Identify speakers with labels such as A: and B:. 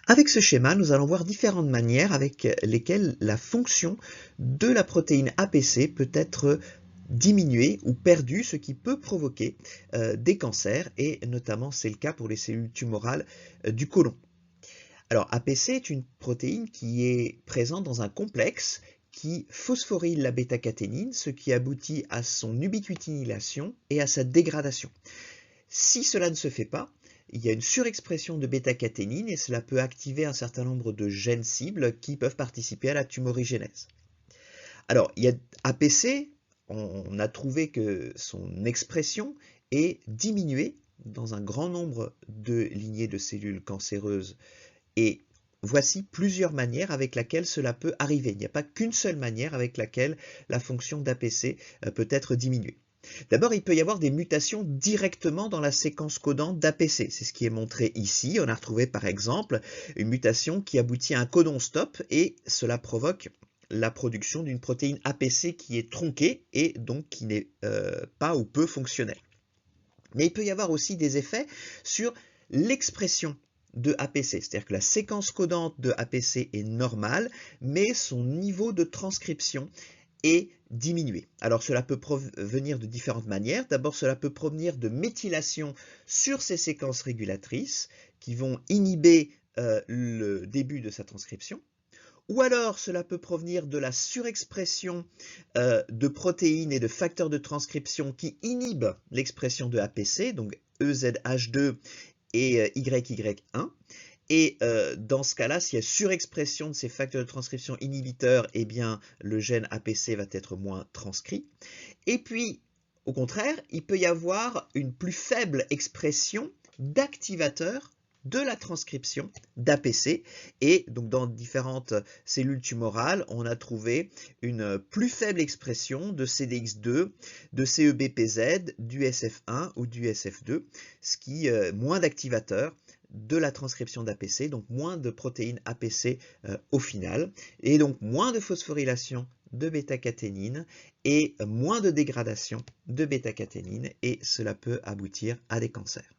A: Avec ce schéma, nous allons voir différentes manières avec lesquelles la fonction de la protéine APC peut être diminuée ou perdue, ce qui peut provoquer des cancers, et notamment c'est le cas pour les cellules tumorales du côlon. Alors APC est une protéine qui est présente dans un complexe qui phosphoryle la bêta-caténine, ce qui aboutit à son ubiquitinylation et à sa dégradation. Si cela ne se fait pas, il y a une surexpression de bêta-caténine et cela peut activer un certain nombre de gènes cibles qui peuvent participer à la tumorigénèse. Alors, il y a APC, on a trouvé que son expression est diminuée dans un grand nombre de lignées de cellules cancéreuses et voici plusieurs manières avec lesquelles cela peut arriver. Il n'y a pas qu'une seule manière avec laquelle la fonction d'APC peut être diminuée. D'abord, il peut y avoir des mutations directement dans la séquence codante d'APC. C'est ce qui est montré ici. On a retrouvé par exemple une mutation qui aboutit à un codon stop et cela provoque la production d'une protéine APC qui est tronquée et donc qui n'est pas ou peu fonctionnelle. Mais il peut y avoir aussi des effets sur l'expression de APC, c'est-à-dire que la séquence codante de APC est normale, mais son niveau de transcription est diminué. Alors cela peut provenir de différentes manières. D'abord, cela peut provenir de méthylation sur ces séquences régulatrices qui vont inhiber le début de sa transcription. Ou alors cela peut provenir de la surexpression de protéines et de facteurs de transcription qui inhibent l'expression de APC, donc EZH2 et YY1. Et dans ce cas-là, s'il y a surexpression de ces facteurs de transcription inhibiteurs, eh bien le gène APC va être moins transcrit. Et puis, au contraire, il peut y avoir une plus faible expression d'activateurs de la transcription d'APC. Et donc dans différentes cellules tumorales, on a trouvé une plus faible expression de CDX2, de CEBPZ, du SF1 ou du SF2, ce qui moins d'activateurs de la transcription d'APC, donc moins de protéines APC au final, et donc moins de phosphorylation de bêta-caténine et moins de dégradation de bêta-caténine, et cela peut aboutir à des cancers.